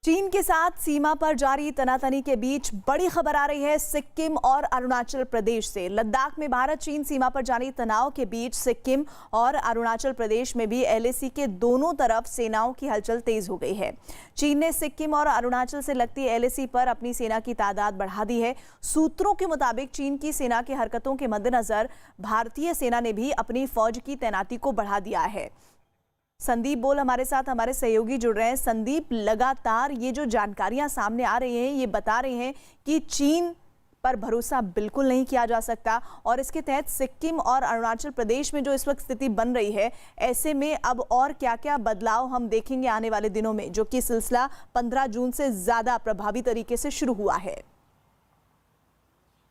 चीन के साथ सीमा पर जारी तनातनी के बीच बड़ी खबर आ रही है सिक्किम और अरुणाचल प्रदेश से। लद्दाख में भारत चीन सीमा पर जारी तनाव के बीच सिक्किम और अरुणाचल प्रदेश में भी एलएसी के दोनों तरफ सेनाओं की हलचल तेज हो गई है। चीन ने सिक्किम और अरुणाचल से लगती एलएसी पर अपनी सेना की तादाद बढ़ा दी है। सूत्रों के मुताबिक चीन की सेना की हरकतों के मद्देनजर भारतीय सेना ने भी अपनी फौज की तैनाती को बढ़ा दिया है। संदीप बोल हमारे साथ हमारे सहयोगी जुड़ रहे हैं। संदीप, लगातार ये जो जानकारियां सामने आ रही हैं ये बता रही हैं कि चीन पर भरोसा बिल्कुल नहीं किया जा सकता और इसके तहत सिक्किम और अरुणाचल प्रदेश में जो इस वक्त स्थिति बन रही है, ऐसे में अब और क्या-क्या बदलाव हम देखेंगे आने वाले दिनों में, जो कि सिलसिला 15 जून से ज्यादा प्रभावी तरीके से शुरू हुआ है।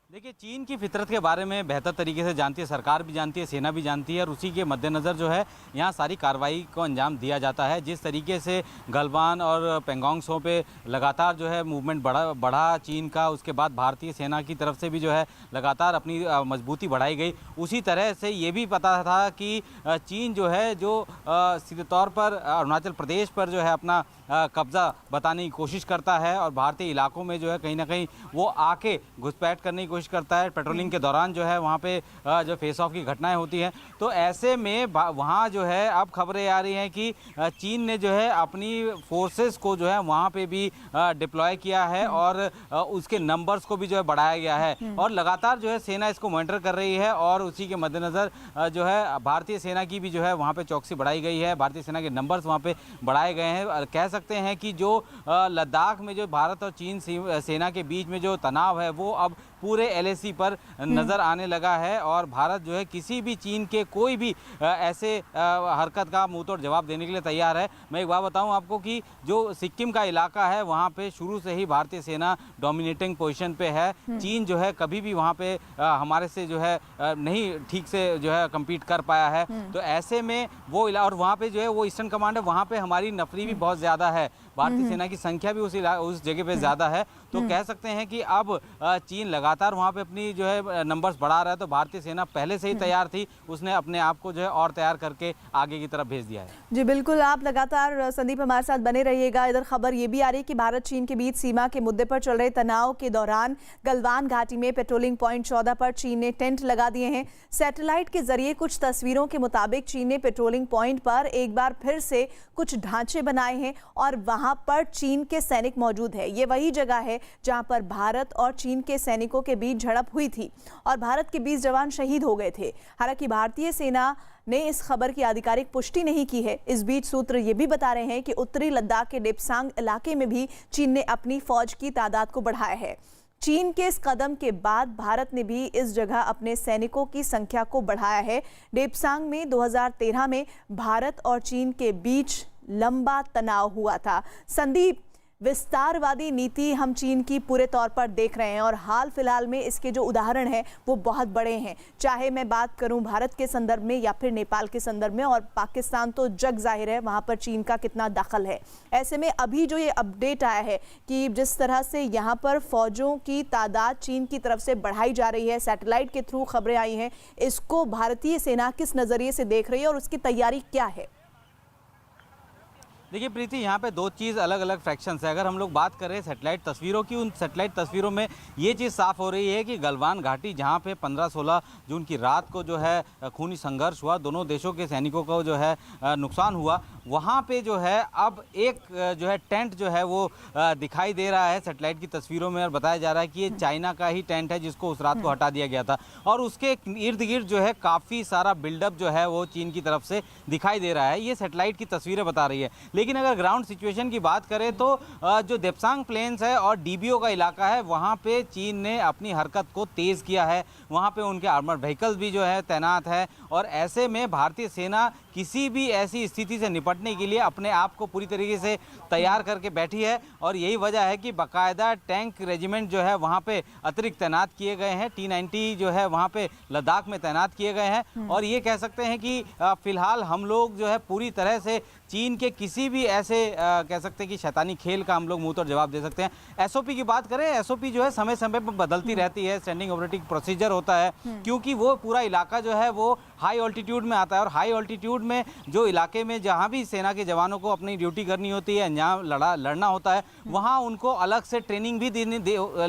देखिए, चीन की फितरत के बारे में बेहतर तरीके से जानती है सरकार, भी जानती है, सेना भी जानती है और उसी के मद्देनज़र जो है यहाँ सारी कार्रवाई को अंजाम दिया जाता है। जिस तरीके से गलवान और पेंगोंग त्सो पे लगातार जो है मूवमेंट बढ़ा चीन का, उसके बाद भारतीय सेना की तरफ से भी जो है लगातार अपनी मजबूती बढ़ाई गई। उसी तरह से ये भी पता था कि चीन जो है जो सीधे तौर पर अरुणाचल प्रदेश पर जो है अपना कब्ज़ा बताने की कोशिश करता है और भारतीय इलाकों में जो है कहीं ना कहीं वो आके घुसपैठ करने की कोशिश करता है। पेट्रोलिंग के दौरान जो है वहाँ पे जो फेस ऑफ की घटनाएं होती हैं, तो ऐसे में वहाँ जो है अब खबरें आ रही हैं कि चीन ने जो है अपनी फोर्सेस को जो है वहाँ पे भी डिप्लॉय किया है और उसके नंबर्स को भी जो है बढ़ाया गया है और लगातार जो है सेना इसको मॉनिटर कर रही है और उसी के मद्देनज़र जो है भारतीय सेना की भी जो है वहाँ पे चौकसी बढ़ाई गई है। भारतीय सेना के नंबर्स वहाँ पे बढ़ाए गए हैं। कह सकते हैं कि जो लद्दाख में जो भारत और चीन सेना के बीच में जो तनाव है वो अब पूरे एलएसी पर नज़र आने लगा है और भारत जो है किसी भी चीन के कोई भी ऐसे हरकत का मुंहतोड़ जवाब देने के लिए तैयार है। मैं एक बात बताऊं आपको कि जो सिक्किम का इलाका है वहां पे शुरू से ही भारतीय सेना डोमिनेटिंग पोजीशन पे है। चीन जो है कभी भी वहां पे हमारे से जो है नहीं ठीक से जो है कम्पीट कर पाया है। तो ऐसे में वो और वहाँ पे जो है वो ईस्टर्न कमांड है, वहाँ पे हमारी नफरी भी बहुत ज़्यादा है, भारतीय सेना की संख्या भी उस जगह पे ज़्यादा है। तो कह सकते हैं कि अब चीन लगातार वहाँ पे अपनी जो है नंबर्स बढ़ा रहा है, तो भारतीय सेना पहले से ही तैयार थी, उसने अपने आप को जो है और तैयार करके आगे की तरफ भेज दिया है। जी बिल्कुल, आप लगातार संदीप हमारे साथ बने रहिएगा। इधर खबर ये भी आ रही है कि भारत चीन के बीच सीमा के मुद्दे पर चल रहे तनाव के दौरान गलवान घाटी में पेट्रोलिंग पॉइंट 14 पर चीन ने टेंट लगा दिए हैं। सैटेलाइट के जरिए कुछ तस्वीरों के मुताबिक चीन ने पेट्रोलिंग पॉइंट पर एक बार फिर से कुछ ढांचे बनाए हैं और वहां पर चीन के सैनिक मौजूद है। ये वही जगह है जहां पर भारत और चीन के सैनिकों के बीच झड़प हुई थी और भारत के 20 जवान शहीद हो गए थे। हालांकि भारतीय सेना ने इस खबर की आधिकारिक पुष्टि नहीं की है। इस बीच सूत्र ये भी बता रहे हैं कि उत्तरी लद्दाख के डेप्सांग इलाके में भी चीन ने अपनी फौज की तादाद को बढ़ाया है। चीन के इस कदम के बाद भारत ने भी इस जगह अपने सैनिकों की संख्या को बढ़ाया है। डेप्सांग में 2013 में भारत और चीन के बीच लंबा तनाव हुआ था। संदीप, विस्तारवादी नीति हम चीन की पूरे तौर पर देख रहे हैं और हाल फिलहाल में इसके जो उदाहरण हैं वो बहुत बड़े हैं। चाहे मैं बात करूं भारत के संदर्भ में या फिर नेपाल के संदर्भ में, और पाकिस्तान तो जग जाहिर है वहां पर चीन का कितना दखल है। ऐसे में अभी जो ये अपडेट आया है कि जिस तरह से यहाँ पर फौजों की तादाद चीन की तरफ से बढ़ाई जा रही है, सैटेलाइट के थ्रू खबरें आई हैं, इसको भारतीय सेना किस नज़रिए से देख रही है और उसकी तैयारी क्या है? देखिए प्रीति, यहाँ पे दो चीज़ अलग अलग फ्रैक्शंस है। अगर हम लोग बात करें सैटेलाइट तस्वीरों की, उन सैटेलाइट तस्वीरों में ये चीज़ साफ हो रही है कि गलवान घाटी जहाँ पे 15-16 जून की रात को जो है खूनी संघर्ष हुआ, दोनों देशों के सैनिकों को जो है नुकसान हुआ, वहाँ पे जो है अब एक जो है टेंट जो है वो दिखाई दे रहा है सैटेलाइट की तस्वीरों में और बताया जा रहा है कि ये चाइना का ही टेंट है जिसको उस रात को हटा दिया गया था और उसके इर्द गिर्द जो है काफ़ी सारा बिल्डअप जो है वो चीन की तरफ से दिखाई दे रहा है। ये सैटेलाइट की तस्वीरें बता रही है। लेकिन अगर ग्राउंड सिचुएशन की बात करें तो जो देप्सांग प्लेन्स है और डीबीओ का इलाका है वहाँ पे चीन ने अपनी हरकत को तेज़ किया है। वहाँ पे उनके आर्मर्ड व्हीकल्स भी जो है तैनात है और ऐसे में भारतीय सेना किसी भी ऐसी स्थिति से निपटने के लिए अपने आप को पूरी तरीके से तैयार करके बैठी है और यही वजह है कि बाकायदा टैंक रेजिमेंट जो है वहाँ पे अतिरिक्त तैनात किए गए हैं। T-90 जो है वहाँ पे लद्दाख में तैनात किए गए हैं और ये कह सकते हैं कि फिलहाल हम लोग जो है पूरी तरह से चीन के किसी भी ऐसे कह सकते हैं कि शैतानी खेल का हम लोग मुंह तोड़ जवाब दे सकते हैं। एसओपी की बात करें, एसओपी जो है समय समय पर बदलती रहती है, स्टैंडिंग ऑपरेटिंग प्रोसीजर होता है, क्योंकि वो पूरा इलाका जो है वो हाई ऑल्टीट्यूड में आता है और हाई ऑल्टीट्यूड में जो इलाके में जहाँ भी सेना के जवानों को अपनी ड्यूटी करनी होती है, अंजाम लड़ना होता है, वहाँ उनको अलग से ट्रेनिंग भी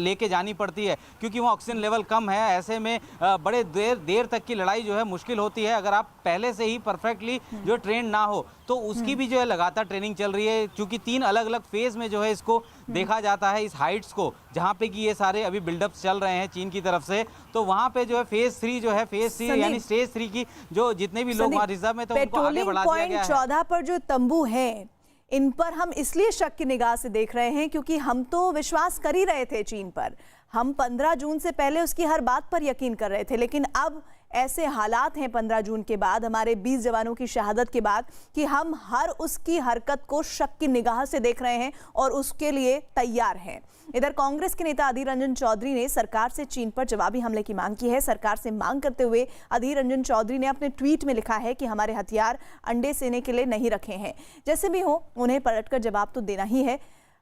लेके जानी पड़ती है, क्योंकि वहाँ ऑक्सीजन लेवल कम है। ऐसे में बड़े देर तक की लड़ाई जो है मुश्किल होती है अगर आप पहले से ही परफेक्टली जो ट्रेन ना हो। तो उसकी भी जो है लगातार ट्रेनिंग चल रही है, क्योंकि 3 अलग अलग फेज में जो है इसको देखा जाता है, इस हाइट्स को जहाँ पे कि ये सारे अभी बिल्डअप चल रहे हैं चीन की तरफ से। तो वहाँ पे जो है फेज 3 जो है, फेज 3 यानी स्टेज 3 की जो जितने भी लोग वहाँ रिजर्व में, तो उनको आगे बढ़ा दिया गया है। 14 पर जो तंबू हैं, इन पर हम इसलिए शक की निगाह से देख रहे हैं क्योंकि हम तो विश्वास कर ही रहे थे चीन पर। हम 15 जून से पहले उसकी हर बात पर यकीन कर रहे थे, लेकिन अब ऐसे हालात हैं 15 जून के बाद, हमारे 20 जवानों की शहादत के बाद, कि हम हर उसकी हरकत को शक की निगाह से देख रहे हैं और उसके लिए तैयार हैं। इधर कांग्रेस के नेता अधीर रंजन चौधरी ने सरकार से चीन पर जवाबी हमले की मांग की है। सरकार से मांग करते हुए अधीर रंजन चौधरी ने अपने ट्वीट में लिखा है कि हमारे हथियार अंडे सेने के लिए नहीं रखे हैं, जैसे भी हो उन्हें पलटकर जवाब तो देना ही है।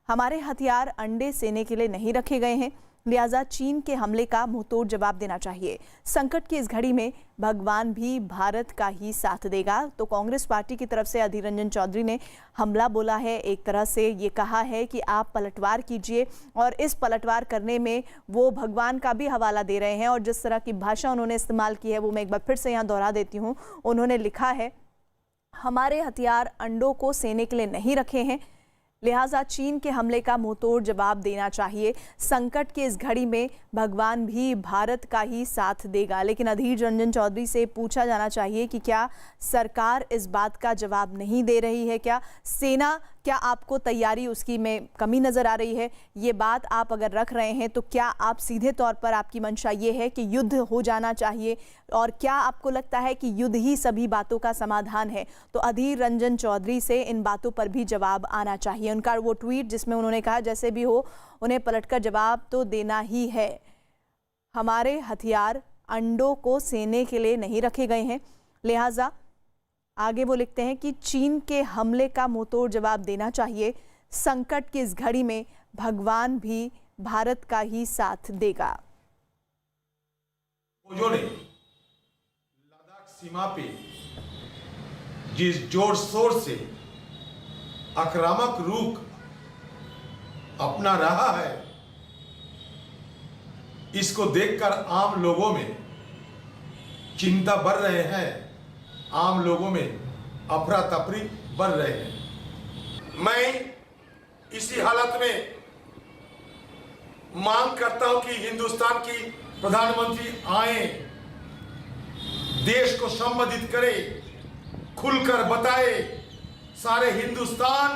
हमारे हथियार अंडे सेने के लिए नहीं रखे गए हैं, लिहाजा चीन के हमले का मुंहतोड़ जवाब देना चाहिए। संकट की इस घड़ी में भगवान भी भारत का ही साथ देगा। तो कांग्रेस पार्टी की तरफ से अधीर रंजन चौधरी ने हमला बोला है, एक तरह से ये कहा है कि आप पलटवार कीजिए, और इस पलटवार करने में वो भगवान का भी हवाला दे रहे हैं। और जिस तरह की भाषा उन्होंने इस्तेमाल की है वो मैं एक बार फिर से यहाँ दोहरा देती हूँ। उन्होंने लिखा है, हमारे हथियार अंडों को सेने के लिए नहीं रखे हैं, लिहाजा चीन के हमले का मुंहतोड़ जवाब देना चाहिए। संकट की इस घड़ी में भगवान भी भारत का ही साथ देगा। लेकिन अधीर रंजन चौधरी से पूछा जाना चाहिए कि क्या सरकार इस बात का जवाब नहीं दे रही है? क्या सेना, क्या आपको तैयारी उसकी में कमी नज़र आ रही है? ये बात आप अगर रख रहे हैं तो क्या आप सीधे तौर पर आपकी मंशा ये है कि युद्ध हो जाना चाहिए, और क्या आपको लगता है कि युद्ध ही सभी बातों का समाधान है? तो अधीर रंजन चौधरी से इन बातों पर भी जवाब आना चाहिए। उनका वो ट्वीट जिसमें उन्होंने कहा जैसे भी हो उन्हें पलटकर जवाब तो देना ही है। हमारे हथियार अंडों को सेने के लिए नहीं रखे गए हैं, लिहाजा आगे वो लिखते हैं कि चीन के हमले का मुंहतोड़ जवाब देना चाहिए। संकट की इस घड़ी में भगवान भी भारत का ही साथ देगा। फौजों ने लद्दाख सीमा पे जिस जोर शोर से आक्रामक रुख अपना रहा है, इसको देखकर आम लोगों में चिंता बढ़ रहे हैं, आम लोगों में अफरा तफरी बढ़ रहे हैं। मैं इसी हालत में मांग करता हूं कि हिंदुस्तान की प्रधानमंत्री आए, देश को संबोधित करे, खुलकर बताए, सारे हिंदुस्तान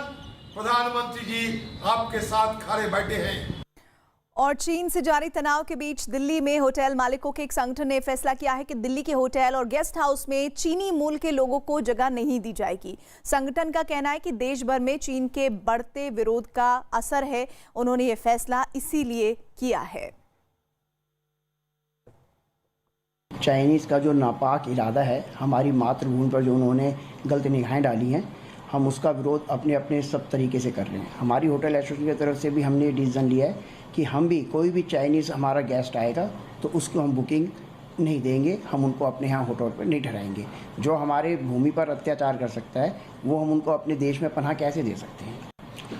प्रधानमंत्री जी आपके साथ खड़े बैठे हैं। और चीन से जारी तनाव के बीच दिल्ली में होटल मालिकों के एक संगठन ने फैसला किया है कि दिल्ली के होटल और गेस्ट हाउस में चीनी मूल के लोगों को जगह नहीं दी जाएगी। संगठन का कहना है कि देश भर में चीन के बढ़ते विरोध का असर है, उन्होंने ये फैसला इसीलिए किया है। चाइनीज़ का जो नापाक इरादा है हमारी मातृभूमि पर, जो उन्होंने गलत निगाहें डाली हैं, हम उसका विरोध अपने अपने सब तरीके से कर रहे हैं। हमारी होटल एसोसिएशन की तरफ से भी हमने ये डिसीजन लिया है कि हम भी कोई भी चाइनीज़ हमारा गेस्ट आएगा तो उसको हम बुकिंग नहीं देंगे, हम उनको अपने यहाँ होटल पर नहीं ठहराएंगे। जो हमारे भूमि पर अत्याचार कर सकता है वो हम उनको अपने देश में पनाह कैसे दे सकते हैं?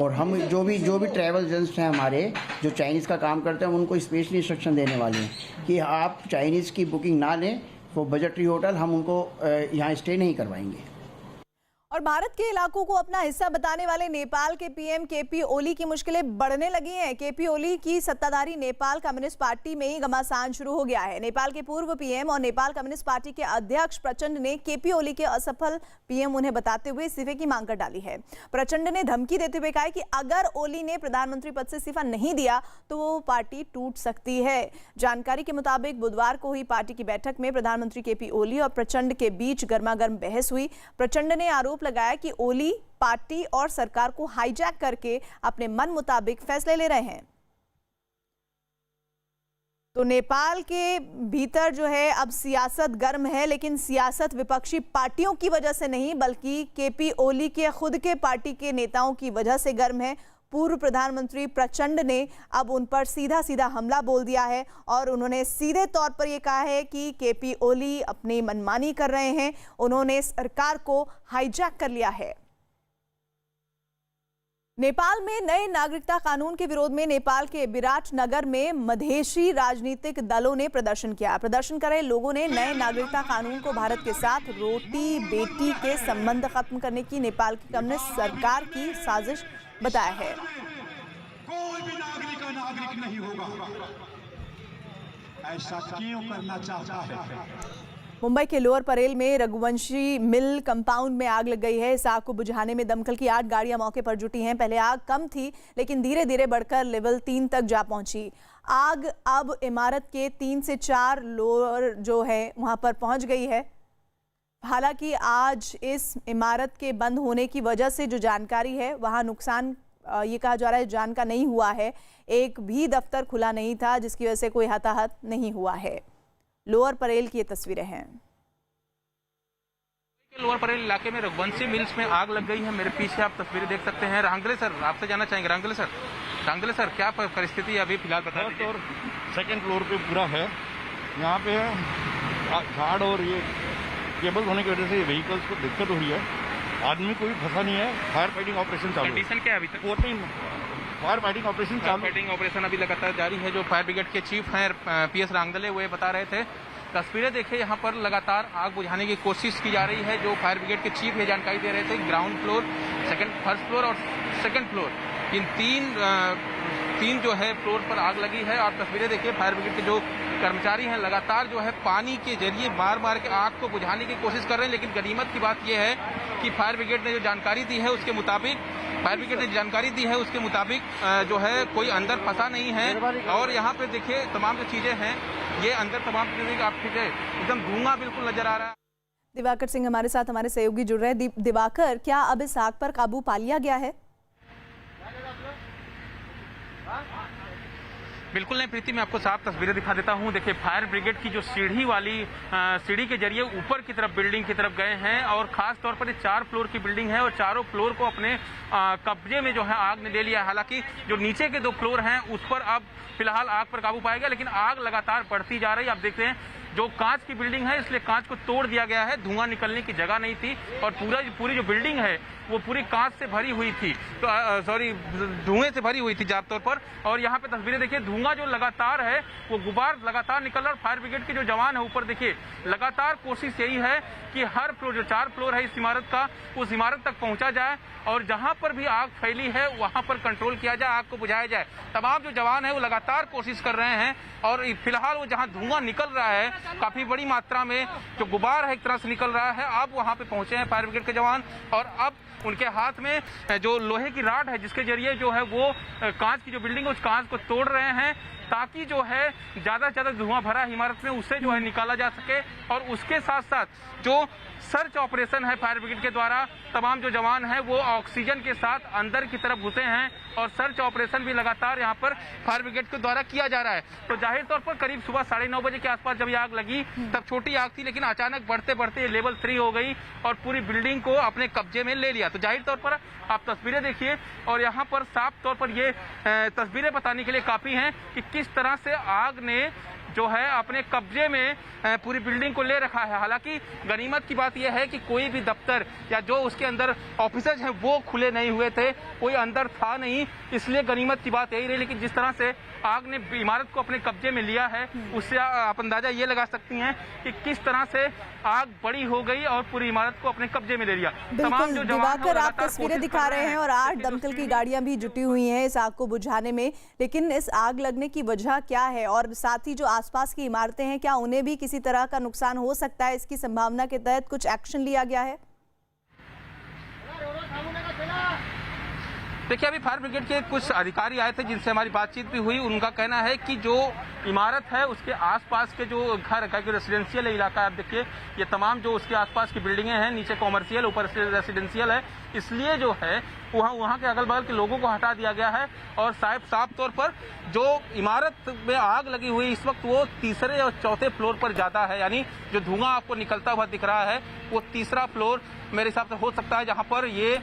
और हम जो भी ट्रैवल एजेंट्स हैं हमारे, जो चाइनीज़ का काम करते हैं, हम उनको स्पेशली इंस्ट्रक्शन देने वाले हैं कि आप चाइनीज़ की बुकिंग ना लें, वो बजटरी होटल हम उनको यहाँ स्टे नहीं करवाएंगे। और भारत के इलाकों को अपना हिस्सा बताने वाले नेपाल के पीएम केपी ओली की मुश्किलें बढ़ने लगी हैं। केपी ओली की सत्ताधारी नेपाल कम्युनिस्ट पार्टी में ही घमासान शुरू हो गया है। नेपाल के पूर्व पीएम और नेपाल कम्युनिस्ट पार्टी के अध्यक्ष प्रचंड ने केपी ओली के असफल पीएम उन्हें बताते हुए इस्तीफे की मांग कर डाली है। प्रचंड ने धमकी देते हुए कहा कि अगर ओली ने प्रधानमंत्री पद से इस्तीफा नहीं दिया तो वो पार्टी टूट सकती है। जानकारी के मुताबिक बुधवार को हुई पार्टी की बैठक में प्रधानमंत्री केपी ओली और प्रचंड के बीच गर्मागर्म बहस हुई। प्रचंड ने आरोप लगाया कि ओली पार्टी और सरकार को हाईजैक करके अपने मन मुताबिक फैसले ले रहे हैं। तो नेपाल के भीतर जो है अब सियासत गर्म है, लेकिन सियासत विपक्षी पार्टियों की वजह से नहीं बल्कि केपी ओली के खुद के पार्टी के नेताओं की वजह से गर्म है। पूर्व प्रधानमंत्री प्रचंड ने अब उन पर सीधा सीधा हमला बोल दिया है और उन्होंने सीधे तौर पर यह कहा है कि केपी ओली अपनी मनमानी कर रहे हैं, उन्होंने सरकार को हाईजैक कर लिया है। नेपाल में नए नागरिकता कानून के विरोध में नेपाल के विराटनगर में मधेशी राजनीतिक दलों ने प्रदर्शन किया। प्रदर्शन कर रहे लोगों ने नए नागरिकता कानून को भारत के साथ रोटी बेटी के संबंध खत्म करने की नेपाल की कम्युनिस्ट सरकार की साजिश बताया है। कोई भी नागरिक नहीं होगा, ऐसा क्यों करना चाहता है? मुंबई के लोअर परेल में रघुवंशी मिल कंपाउंड में आग लग गई है। इस आग को बुझाने में दमकल की 8 गाड़ियां मौके पर जुटी हैं। पहले आग कम थी लेकिन धीरे धीरे बढ़कर लेवल 3 तक जा पहुंची। आग अब इमारत के 3 से 4 लोअर जो है वहां पर पहुंच गई है। हालांकि आज इस इमारत के बंद होने की वजह से जो जानकारी है वहां नुकसान ये कहा जा रहा है जान का नहीं हुआ है। एक भी दफ्तर खुला नहीं था जिसकी वजह से कोई हताहत नहीं हुआ है। लोअर परेल की ये तस्वीरें हैं। लोअर परेल इलाके में रघुवंशी मिल्स में आग लग गई है। मेरे पीछे आप तस्वीरें देख सकते हैं। रांगले सर, आपसे जानना चाहेंगे। रांगले सर क्या परिस्थिति है अभी फिलहाल बता दीजिए। और सेकंड फ्लोर पे पूरा है। यहाँ पे झाड़ और ये केबल होने की वजह से व्हीकल्स को दिक्कत हो रही है। आदमी कोई फंसा नहीं है। फायर फाइटिंग ऑपरेशन चालू है। कंडीशन क्या है अभी तक? 14 फायर फाइटिंग ऑपरेशन चालू। फाइटिंग ऑपरेशन अभी लगातार जारी है। जो फायर ब्रिगेड के चीफ हैं PS रांगले, वो बता रहे थे। तस्वीरें देखिए, यहाँ पर लगातार आग बुझाने की कोशिश की जा रही है। जो फायर ब्रिगेड के चीफ ये जानकारी दे रहे थे, ग्राउंड फ्लोर, फर्स्ट फ्लोर और सेकंड फ्लोर, इन तीन जो है फ्लोर पर आग लगी है। आप तस्वीरें देखिए, फायर ब्रिगेड के जो कर्मचारी हैं लगातार जो है पानी के जरिए मार के आग को बुझाने की कोशिश कर रहे हैं। लेकिन गनीमत की बात यह है कि फायर ब्रिगेड ने जो जानकारी दी है उसके मुताबिक जो है कोई अंदर फंसा नहीं है। और यहाँ पे देखिए तमाम जो चीजें हैं, ये अंदर तमाम चीजें आप चीजें एकदम धुआं बिल्कुल नजर आ रहा है। दिवाकर सिंह हमारे साथ, हमारे सहयोगी जुड़ रहे हैं। दिवाकर, क्या अब इस आग पर काबू पा लिया गया है? बिल्कुल नहीं प्रीति, मैं आपको साफ तस्वीरें दिखा देता हूं। देखिए, फायर ब्रिगेड की जो सीढ़ी के जरिए ऊपर की तरफ बिल्डिंग की तरफ गए हैं और खास तौर पर ये 4 फ्लोर की बिल्डिंग है और चारों फ्लोर को अपने कब्जे में जो है आग ने ले लिया। हालांकि जो नीचे के 2 फ्लोर हैं उस पर अब फिलहाल आग पर काबू पाया गया, लेकिन आग लगातार बढ़ती जा रही है। आप देखते हैं जो कांच की बिल्डिंग है, इसलिए कांच को तोड़ दिया गया है। धुआं निकलने की जगह नहीं थी और पूरी जो बिल्डिंग है वो पूरी कांच से भरी हुई थी, तो धुएं से भरी हुई थी जाप तौर पर। और यहाँ पे तस्वीरें देखिए, धुआं जो लगातार है वो गुबार लगातार निकल रहा है। फायर ब्रिगेड के जो जवान है ऊपर देखिए, लगातार कोशिश यही है कि हर फ्लोर, जो 4 फ्लोर है इस इमारत का, उस इमारत तक पहुंचा जाए और जहां पर भी आग फैली है वहां पर कंट्रोल किया जाए, आग को बुझाया जाए। तमाम जो जवान है वो लगातार कोशिश कर रहे हैं और फिलहाल वो जहां धुआं निकल रहा है, काफी बड़ी मात्रा में जो गुबार है एक तरह से निकल रहा है, अब वहां पे पहुंचे हैं फायर ब्रिगेड के जवान और अब उनके हाथ में जो लोहे की राड है जिसके जरिए जो है वो कांच की जो बिल्डिंग है उस कांच को तोड़ रहे हैं ताकि जो है ज्यादा से ज्यादा धुआं भरा इमारत में उससे जो है निकाला जा सके। और उसके साथ साथ जो सर्च ऑपरेशन है फायर ब्रिगेड के द्वारा, तमाम जो जवान हैं वो ऑक्सीजन के साथ अंदर की तरफ घुसे हैं और सर्च ऑपरेशन भी लगातार यहाँ पर फायर ब्रिगेड के द्वारा किया जा रहा है। तो जाहिर तौर पर करीब सुबह 9:30 बजे के आसपास जब ये आग लगी तब छोटी आग थी, लेकिन अचानक बढ़ते बढ़ते ये लेवल 3 हो गई और पूरी बिल्डिंग को अपने कब्जे में ले लिया। तो जाहिर तौर पर आप तस्वीरें देखिए और यहाँ पर साफ तौर पर ये तस्वीरें बताने के लिए काफी हैं कि किस तरह से आग ने जो है अपने कब्जे में पूरी बिल्डिंग को ले रखा है। हालांकि गनीमत की बात यह है कि कोई भी दफ्तर या जो उसके अंदर ऑफिसर्स हैं वो खुले नहीं हुए थे, कोई अंदर था नहीं, इसलिए गनीमत की बात यही रही। लेकिन जिस तरह से आग ने इमारत को अपने कब्जे में लिया है उससे आप अंदाजा ये लगा सकती हैं कि किस तरह से आग बड़ी हो गई और पूरी इमारत को अपने कब्जे में ले लिया। बिल्कुल दिवाकर, आप तस्वीरें दिखा रहे हैं और 8 दमकल की गाड़ियां भी जुटी हुई हैं इस आग को बुझाने में, लेकिन इस आग लगने की वजह क्या है और साथ ही जो आसपास की इमारतें हैं क्या उन्हें भी किसी तरह का नुकसान हो सकता है? इसकी संभावना के तहत कुछ एक्शन लिया गया है? देखिए, अभी फायर ब्रिगेड के कुछ अधिकारी आए थे जिनसे हमारी बातचीत भी हुई। उनका कहना है कि जो इमारत है उसके आसपास के जो घर है, क्योंकि रेसिडेंशियल इलाका है, आप देखिए ये तमाम जो उसके आसपास की बिल्डिंगें हैं, नीचे कॉमर्शियल ऊपर रेसिडेंशियल है, इसलिए जो है वहाँ के अगल बगल के लोगों को हटा दिया गया है। और साफ तौर पर जो इमारत में आग लगी हुई इस वक्त वो तीसरे और चौथे फ्लोर पर ज़्यादा है, यानी जो धुआं आपको निकलता हुआ दिख रहा है वो तीसरा फ्लोर मेरे हिसाब से हो सकता है, जहाँ पर ये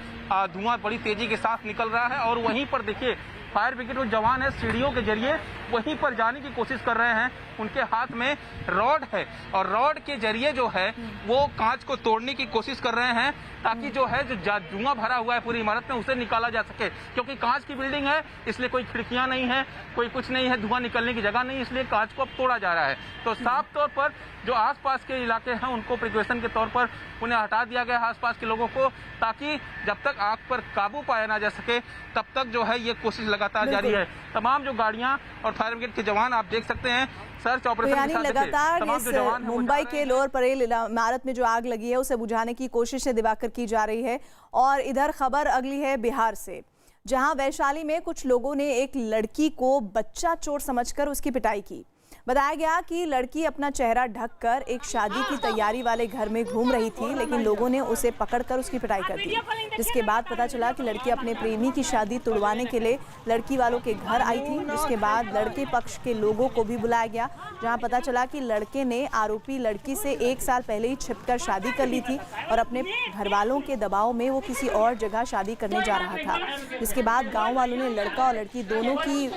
धुआं बड़ी तेजी के साथ निकल रहा है। और वहीं पर देखिए फायर ब्रिगेड के जवान है सीढ़ियों के जरिए वहीं पर जाने की कोशिश कर रहे हैं। उनके हाथ में रॉड है और रॉड के जरिए जो है वो कांच को तोड़ने की कोशिश कर रहे हैं, ताकि जो है जो धुआं भरा हुआ है पूरी इमारत में उसे निकाला जा सके। क्योंकि कांच की बिल्डिंग है इसलिए कोई खिड़कियां नहीं है, कोई कुछ नहीं है, धुआं निकलने की जगह नहीं, इसलिए कांच को अब तोड़ा जा रहा है। तो साफ तौर पर जो आसपास के इलाके हैं उनको प्रिकॉशन के तौर पर उन्हें हटा दिया गया है आसपास के लोगों को, ताकि जब तक आग पर काबू पाया ना जा सके तब तक जो है ये कोशिश लगातार जारी है। तमाम जो गाड़ियां और फायर ब्रिगेड के जवान आप देख सकते हैं सर्च ऑपरेशन यानी लगातार इस मुंबई के लोअर परेल इमारत में जो आग लगी है उसे बुझाने की कोशिशें दिवाकर की जा रही है। और इधर खबर अगली है बिहार से, जहां वैशाली में कुछ लोगों ने एक लड़की को बच्चा चोर समझकर उसकी पिटाई की। बताया गया कि लड़की अपना चेहरा ढककर एक शादी की तैयारी वाले घर में घूम रही थी, लेकिन लोगों ने उसे पकड़कर उसकी पिटाई कर दी। जिसके बाद पता चला कि लड़की अपने प्रेमी की शादी तुड़वाने के लिए लड़की वालों के घर आई थी। जिसके बाद लड़के पक्ष के लोगों को भी बुलाया गया, जहां पता चला कि लड़के ने आरोपी लड़की से 1 साल पहले ही छिपकर शादी कर ली थी और अपने घर वालों के दबाव में वो किसी और जगह शादी करने जा रहा था। जिसके बाद गाँव वालों ने लड़का और लड़की दोनों की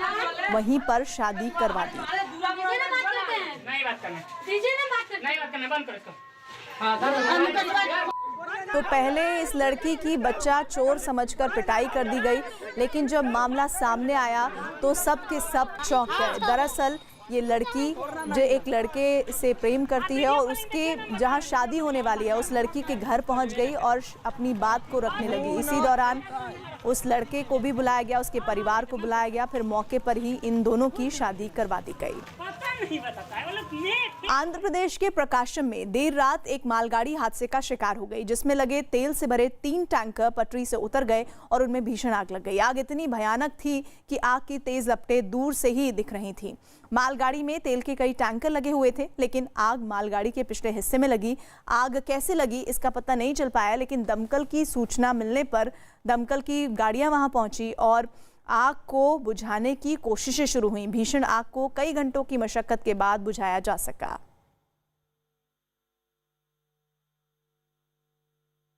वहीं पर शादी करवा दी। तो पहले इस लड़की की बच्चा चोर समझकर पिटाई कर दी गई, लेकिन जब मामला सामने आया तो सब के सब चौंक गए। दरअसल ये लड़की जो एक लड़के से प्रेम करती है और उसके जहां शादी होने वाली है उस लड़की के घर पहुंच गई और अपनी बात को रखने लगी। इसी दौरान उस लड़के को भी बुलाया गया, उसके परिवार को बुलाया गया, फिर मौके पर ही इन दोनों की शादी करवा दी गई। आंध्र प्रदेश के प्रकाशम में देर रात एक मालगाड़ी हादसे का शिकार हो गई, जिसमें लगे तेल से भरे 3 टैंकर पटरी से उतर गए और उनमें भीषण आग लग गई। आग इतनी भयानक थी कि आग की तेज लपटें दूर से ही दिख रही थीं। मालगाड़ी में तेल के कई टैंकर लगे हुए थे, लेकिन आग मालगाड़ी के पिछले हिस्से में लगी। आग कैसे लगी इसका पता नहीं चल पाया, लेकिन दमकल की सूचना मिलने पर दमकल की गाड़ियां वहां पहुंची और आग को बुझाने की कोशिशें शुरू हुई। भीषण आग को कई घंटों की मशक्कत के बाद बुझाया जा सका।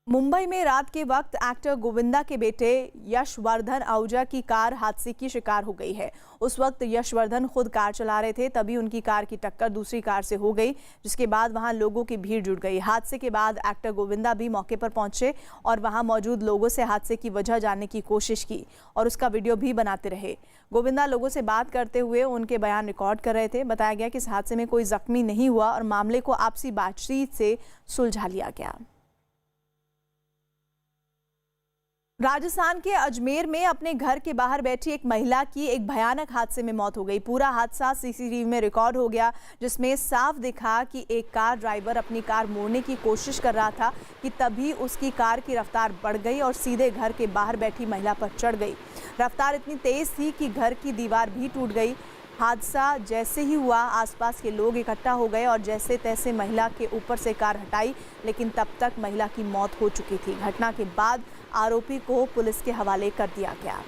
मुंबई में रात के वक्त एक्टर गोविंदा के बेटे यशवर्धन आहूजा की कार हादसे की शिकार हो गई है। उस वक्त यशवर्धन खुद कार चला रहे थे, तभी उनकी कार की टक्कर दूसरी कार से हो गई, जिसके बाद वहां लोगों की भीड़ जुट गई। हादसे के बाद एक्टर गोविंदा भी मौके पर पहुंचे और वहां मौजूद लोगों से हादसे की वजह जानने की कोशिश की और उसका वीडियो भी बनाते रहे। गोविंदा लोगों से बात करते हुए उनके बयान रिकॉर्ड कर रहे थे। बताया गया कि इस हादसे में कोई जख्मी नहीं हुआ और मामले को आपसी बातचीत से सुलझा लिया गया। राजस्थान के अजमेर में अपने घर के बाहर बैठी एक महिला की एक भयानक हादसे में मौत हो गई। पूरा हादसा सीसीटीवी में रिकॉर्ड हो गया, जिसमें साफ दिखा कि एक कार ड्राइवर अपनी कार मोड़ने की कोशिश कर रहा था कि तभी उसकी कार की रफ्तार बढ़ गई और सीधे घर के बाहर बैठी महिला पर चढ़ गई। रफ्तार इतनी तेज थी कि घर की दीवार भी टूट गई। हादसा जैसे ही हुआ आसपास के लोग इकट्ठा हो गए और जैसे तैसे महिला के ऊपर से कार हटाई, लेकिन तब तक महिला की मौत हो चुकी थी। घटना के बाद आरोपी को पुलिस के हवाले कर दिया गया।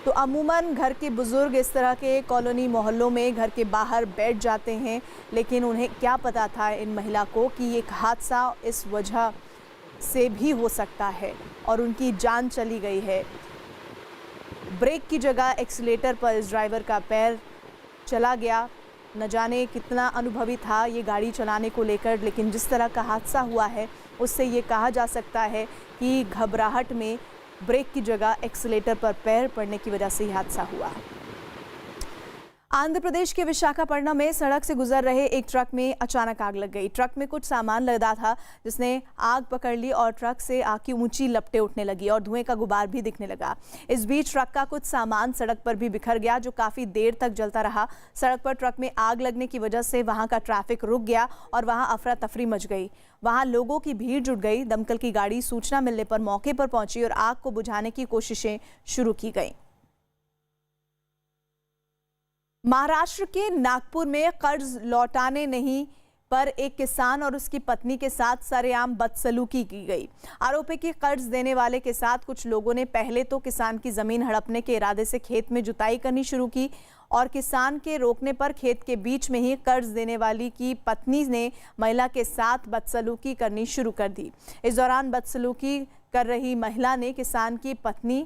तो अमूमन घर के बुजुर्ग इस तरह के कॉलोनी मोहल्लों में घर के बाहर बैठ जाते हैं, लेकिन उन्हें क्या पता था इन महिला को कि एक हादसा इस वजह से भी हो सकता है और उनकी जान चली गई है। ब्रेक की जगह एक्सीलेटर पर इस ड्राइवर का पैर चला गया। न जाने कितना अनुभवी था ये गाड़ी चलाने को लेकर, लेकिन जिस तरह का हादसा हुआ है उससे ये कहा जा सकता है कि घबराहट में ब्रेक की जगह एक्सीलेटर पर पैर पड़ने की वजह से ये हादसा हुआ। आंध्र प्रदेश के विशाखापट्टनम में सड़क से गुजर रहे एक ट्रक में अचानक आग लग गई। ट्रक में कुछ सामान लदा था जिसने आग पकड़ ली और ट्रक से आग की ऊंची लपटें उठने लगी और धुएं का गुबार भी दिखने लगा। इस बीच ट्रक का कुछ सामान सड़क पर भी बिखर गया, जो काफी देर तक जलता रहा। सड़क पर ट्रक में आग लगने की वजह से वहां का ट्रैफिक रुक गया और वहां अफरा तफरी मच गई। वहां लोगों की भीड़ जुट गई। दमकल की गाड़ी सूचना मिलने पर मौके पर पहुंची और आग को बुझाने की कोशिशें शुरू की गई। महाराष्ट्र के नागपुर में कर्ज लौटाने नहीं पर एक किसान और उसकी पत्नी के साथ सरेआम बदसलूकी की गई। आरोपी की कर्ज देने वाले के साथ कुछ लोगों ने पहले तो किसान की जमीन हड़पने के इरादे से खेत में जुताई करनी शुरू की और किसान के रोकने पर खेत के बीच में ही कर्ज देने वाली की पत्नी ने महिला के साथ बदसलूकी करनी शुरू कर दी। इस दौरान बदसलूकी कर रही महिला ने किसान की पत्नी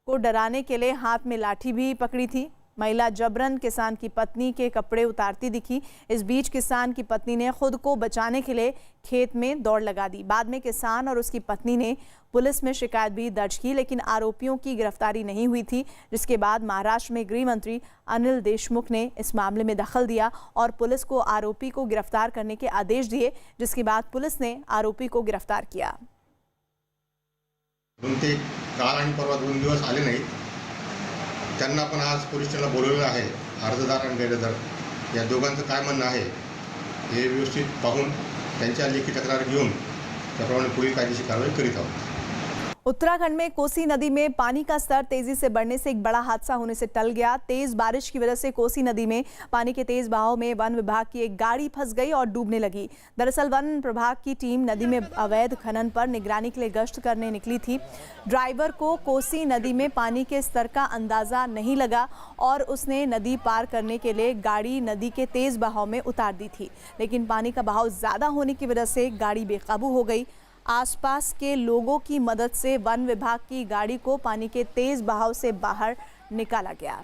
को डराने के लिए हाथ में लाठी भी पकड़ी थी। महिला जबरन किसान की पत्नी के कपड़े उतारती दिखी। इस बीच किसान की पत्नी ने खुद को बचाने के लिए खेत में दौड़ लगा दी। बाद में किसान और उसकी पत्नी ने पुलिस में शिकायत भी दर्ज की, लेकिन आरोपियों की गिरफ्तारी नहीं हुई थी, जिसके बाद महाराष्ट्र में गृह मंत्री अनिल देशमुख ने इस मामले में दखल दिया और पुलिस को आरोपी को गिरफ्तार करने के आदेश दिए, जिसके बाद पुलिस ने आरोपी को गिरफ्तार किया। काल आणि परवा 2 दिवस आले नाहीत, त्यांना पण आज पोलीस स्टेशनला बोलवलेलं आहे। अर्जदार आणि गैरहजर या दोघांचं काय म्हणणं आहे हे व्यवस्थित पाहून त्यांच्या लेखी तक्रार घेऊन त्याप्रमाणे पुढील कायदेशीर कारवाई करीत आहोत। उत्तराखंड में कोसी नदी में पानी का स्तर तेजी से बढ़ने से एक बड़ा हादसा होने से टल गया। तेज बारिश की वजह से कोसी नदी में पानी के तेज बहाव में वन विभाग की एक गाड़ी फंस गई और डूबने लगी। दरअसल वन विभाग की टीम नदी में अवैध खनन पर निगरानी के लिए गश्त करने निकली थी। ड्राइवर को कोसी नदी में पानी के स्तर का अंदाजा नहीं लगा और उसने नदी पार करने के लिए गाड़ी नदी के तेज बहाव में उतार दी थी, लेकिन पानी का बहाव ज्यादा होने की वजह से गाड़ी बेकाबू हो गई। आसपास के लोगों की मदद से वन विभाग की गाड़ी को पानी के तेज बहाव से बाहर निकाला गया।